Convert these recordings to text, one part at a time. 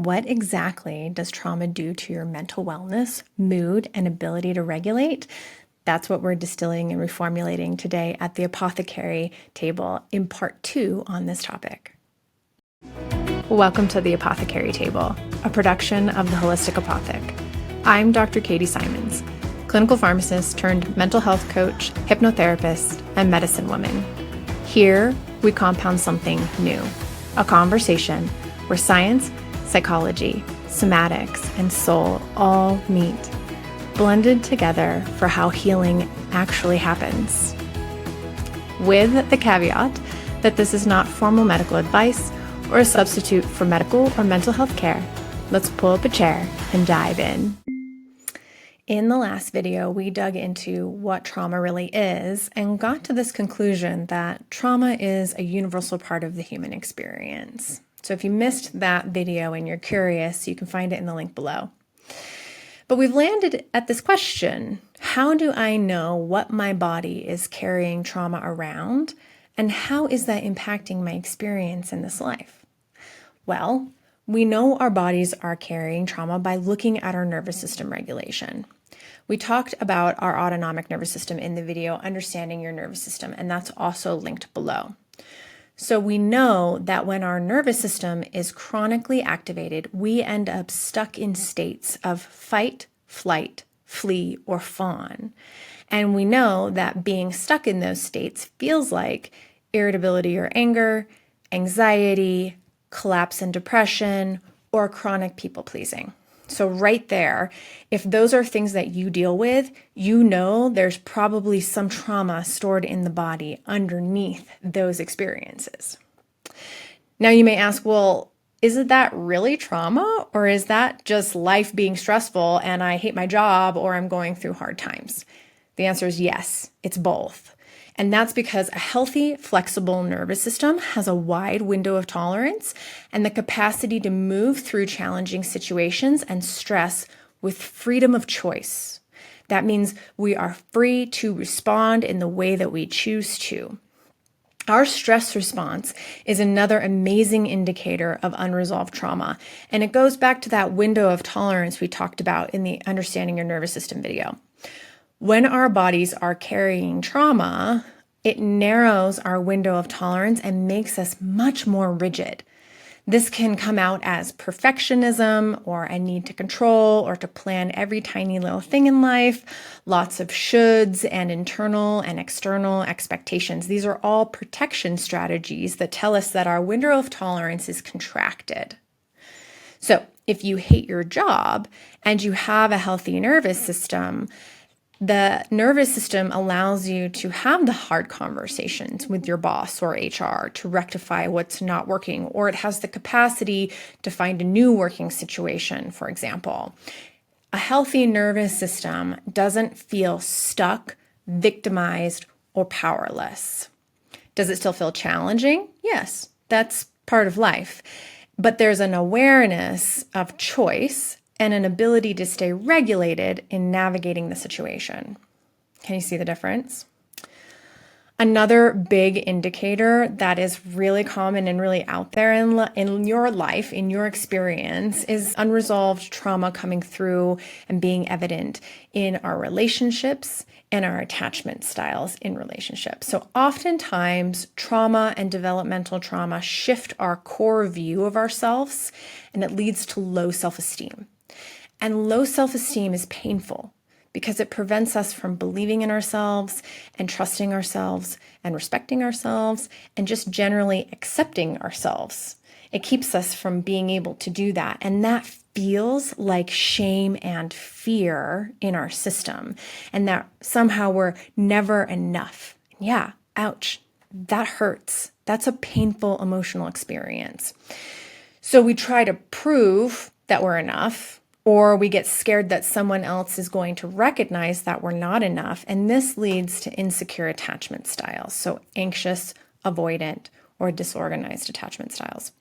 what exactly does trauma do to your mental wellness, mood, and ability to regulate? That's what we're distilling and reformulating today at the Apothecary Table in part 2 on this topic. Welcome to the Apothecary Table, a production of the Holistic Apothic. I'm Dr. Katie Simons, clinical pharmacist turned mental health coach, hypnotherapist, and medicine woman. Here, we compound something new, a conversation where science, psychology, somatics, and soul all meet, blended together for how healing actually happens. With the caveat that this is not formal medical advice or a substitute for medical or mental health care, let's pull up a chair and dive in. In the last video, we dug into what trauma really is and got to this conclusion that trauma is a universal part of the human experience. So if you missed that video and you're curious, you can find it in the link below. But we've landed at this question: how do I know what my body is carrying trauma around, and how is that impacting my experience in this life? Well, we know our bodies are carrying trauma by looking at our nervous system regulation. We talked about our autonomic nervous system in the video, Understanding Your Nervous System, and that's also linked below. So we know that when our nervous system is chronically activated, we end up stuck in states of fight, flight, flee, or fawn. And we know that being stuck in those states feels like irritability or anger, anxiety, collapse and depression, or chronic people pleasing. So right there, if those are things that you deal with, you know there's probably some trauma stored in the body underneath those experiences. Now you may ask, well, isn't that really trauma, or is that just life being stressful and I hate my job or I'm going through hard times? The answer is yes, it's both. And that's because a healthy, flexible nervous system has a wide window of tolerance and the capacity to move through challenging situations and stress with freedom of choice. That means we are free to respond in the way that we choose to. Our stress response is another amazing indicator of unresolved trauma, and it goes back to that window of tolerance we talked about in the Understanding Your Nervous System video. When our bodies are carrying trauma, it narrows our window of tolerance and makes us much more rigid. This can come out as perfectionism or a need to control or to plan every tiny little thing in life, lots of shoulds and internal and external expectations. These are all protection strategies that tell us that our window of tolerance is contracted. So if you hate your job and you have a healthy nervous system, the nervous system allows you to have the hard conversations with your boss or HR to rectify what's not working, or it has the capacity to find a new working situation, for example. A healthy nervous system doesn't feel stuck, victimized, or powerless. Does it still feel challenging? Yes, that's part of life. But there's an awareness of choice and an ability to stay regulated in navigating the situation. Can you see the difference? Another big indicator that is really common and really out there in your life, in your experience, is unresolved trauma coming through and being evident in our relationships and our attachment styles in relationships. So oftentimes, trauma and developmental trauma shift our core view of ourselves, and it leads to low self-esteem. And low self-esteem is painful because it prevents us from believing in ourselves and trusting ourselves and respecting ourselves and just generally accepting ourselves. It keeps us from being able to do that. And that feels like shame and fear in our system, and that somehow we're never enough. Yeah, ouch, that hurts. That's a painful emotional experience. So we try to prove that we're enough, or we get scared that someone else is going to recognize that we're not enough. And this leads to insecure attachment styles. So anxious, avoidant, or disorganized attachment styles.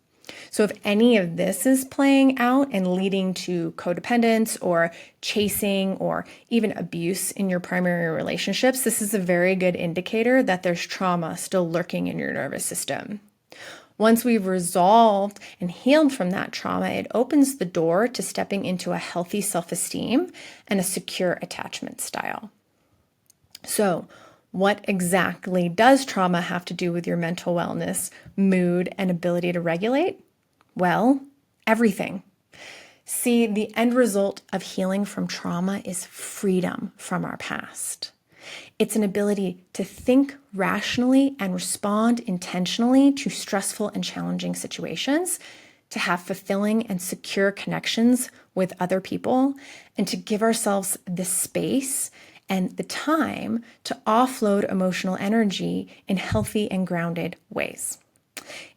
So if any of this is playing out and leading to codependence or chasing or even abuse in your primary relationships, this is a very good indicator that there's trauma still lurking in your nervous system. Once we've resolved and healed from that trauma, it opens the door to stepping into a healthy self-esteem and a secure attachment style. So, what exactly does trauma have to do with your mental wellness, mood, and ability to regulate? Well, everything. See, the end result of healing from trauma is freedom from our past. It's an ability to think rationally and respond intentionally to stressful and challenging situations, to have fulfilling and secure connections with other people, and to give ourselves the space and the time to offload emotional energy in healthy and grounded ways.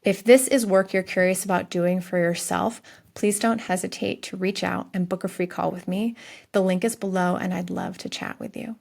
If this is work you're curious about doing for yourself, please don't hesitate to reach out and book a free call with me. The link is below, and I'd love to chat with you.